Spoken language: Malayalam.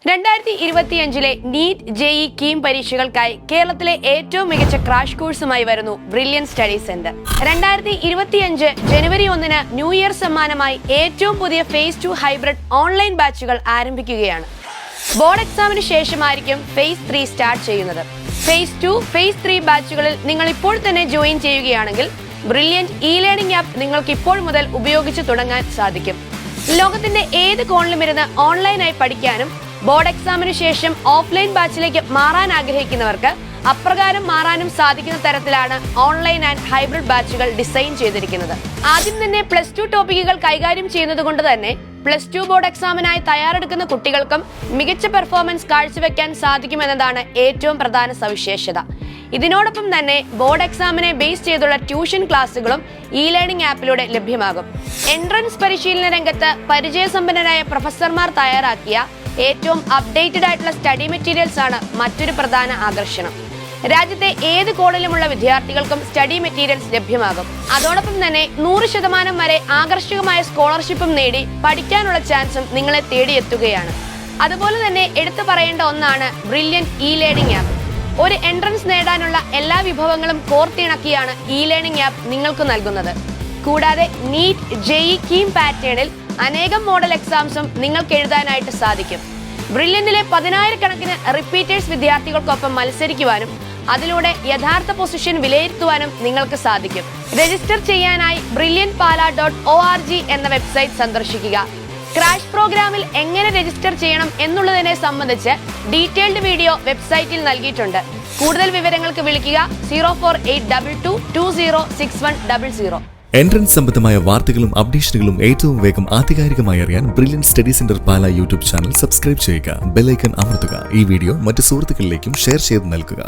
2025 നീറ്റ് ജെഇഇ കീം പരീക്ഷകൾക്കായി കേരളത്തിലെ ഏറ്റവും മികച്ച ക്രാഷ് കോഴ്സുമായി വരുന്നു ബ്രില്യൻ സ്റ്റഡി സെന്റർ. 2025 ജനുവരി 1 ന്യൂ ഇയർ സമ്മാനമായി ഏറ്റവും പുതിയ ഫേസ് 2 ഹൈബ്രിഡ് ഓൺലൈൻ ബാച്ചുകൾ ആരംഭിക്കുകയാണ്. ബോർഡ് എക്സാമിന് ശേഷമായിരിക്കും ഫേസ് 3 സ്റ്റാർട്ട് ചെയ്യുന്നത്. ഫേസ് 2, ഫേസ് 3 ബാച്ചുകളിൽ നിങ്ങൾ ഇപ്പോൾ തന്നെ ജോയിൻ ചെയ്യുകയാണെങ്കിൽ ബ്രില്യന്റ് ലേണിംഗ് ആപ്പ് നിങ്ങൾക്ക് ഇപ്പോൾ മുതൽ ഉപയോഗിച്ച് തുടങ്ങാൻ സാധിക്കും. ലോകത്തിന്റെ ഏത് കോണിലും ഇരുന്ന് ഓൺലൈനായി പഠിക്കാനും ബോർഡ് എക്സാമിന് ശേഷം ഓഫ്ലൈൻ ബാച്ചിലേക്ക് മാറാൻ ആഗ്രഹിക്കുന്നവർക്ക് അപ്രകാരം മാറാനും സാധിക്കുന്ന തരത്തിലാണ് ഓൺലൈൻ ആൻഡ് ഹൈബ്രിഡ് ബാച്ചുകൾ ഡിസൈൻ ചെയ്തിരിക്കുന്നത്. ആദ്യം തന്നെ +2 ടോപ്പിക്കുകൾ കൈകാര്യം ചെയ്യുന്നത് കൊണ്ട് തന്നെ +2 ബോർഡ് എക്സാമിനായി തയ്യാറെടുക്കുന്ന കുട്ടികൾക്കും മികച്ച പെർഫോമൻസ് കാഴ്ചവെക്കാൻ സാധിക്കുമെന്നതാണ് ഏറ്റവും പ്രധാന സവിശേഷത. ഇതിനോടൊപ്പം തന്നെ ബോർഡ് എക്സാമിനെ ബേസ് ചെയ്തുള്ള ട്യൂഷൻ ക്ലാസുകളും ലേണിംഗ് ആപ്പിലൂടെ ലഭ്യമാകും. എൻട്രൻസ് പരിശീലന രംഗത്ത് പരിചയസമ്പന്നരായ പ്രൊഫസർമാർ തയ്യാറാക്കിയ ഏറ്റവും അപ്ഡേറ്റഡ് ആയിട്ടുള്ള സ്റ്റഡി മെറ്റീരിയൽസ് ആണ് മറ്റൊരു പ്രധാന ആകർഷണം. രാജ്യത്തെ ഏത് കോണിലുമുള്ള വിദ്യാർത്ഥികൾക്കും സ്റ്റഡി മെറ്റീരിയൽസ് ലഭ്യമാകും. അതോടൊപ്പം തന്നെ 100% വരെ ആകർഷകമായ സ്കോളർഷിപ്പും നേടി പഠിക്കാനുള്ള ചാൻസും നിങ്ങളെ തേടിയെത്തുകയാണ്. അതുപോലെ തന്നെ എടുത്തു പറയേണ്ട ഒന്നാണ് ബ്രില്യന്റ് ലേണിംഗ് ആപ്പ്. ഒരു എൻട്രൻസ് നേടാനുള്ള എല്ലാ വിഭവങ്ങളും കോർത്തിണക്കിയാണ് ലേണിംഗ് ആപ്പ് നിങ്ങൾക്ക് നൽകുന്നത്. കൂടാതെ നീറ്റ് ജെഇഇ കീം പാറ്റേണിൽ അനേകം മോഡൽ എക്സാംസും നിങ്ങൾക്ക് എഴുതാനായിട്ട് സാധിക്കും. ബ്രില്യന്റിലെ 10,000-കണക്കിന് റിപ്പീറ്റേഴ്സ് വിദ്യാർത്ഥികൾക്കൊപ്പം മത്സരിക്കുവാനും അതിലൂടെ യഥാർത്ഥ പൊസിഷൻ വിലയിരുത്തുവാനും നിങ്ങൾക്ക് സാധിക്കും. രജിസ്റ്റർ ചെയ്യാനായി brilliantpala.org എന്ന വെബ്സൈറ്റ് സന്ദർശിക്കുക. ക്രാഷ് പ്രോഗ്രാമിൽ എങ്ങനെ രജിസ്റ്റർ ചെയ്യണം എന്നുള്ളതിനെ സംബന്ധിച്ച് ഡീറ്റെയിൽഡ് വീഡിയോ വെബ്സൈറ്റിൽ നൽകിയിട്ടുണ്ട്. കൂടുതൽ വിവരങ്ങൾക്ക് വിളിക്കുക 0482206100. എൻട്രൻസ് സംബന്ധമായ വാർത്തകളും അപ്ഡേഷനുകളും ഏറ്റവും വേഗം ആധികാരികമായി അറിയാൻ ബ്രില്യൻ സ്റ്റഡി സെന്റർ പാല യൂട്യൂബ് ചാനൽ സബ്സ്ക്രൈബ് ചെയ്യുക. ബെൽ ഐക്കൺ അമർത്തുക. ഈ വീഡിയോ മറ്റു സുഹൃത്തുക്കളിലേക്കും ഷെയർ ചെയ്ത് നൽകുക.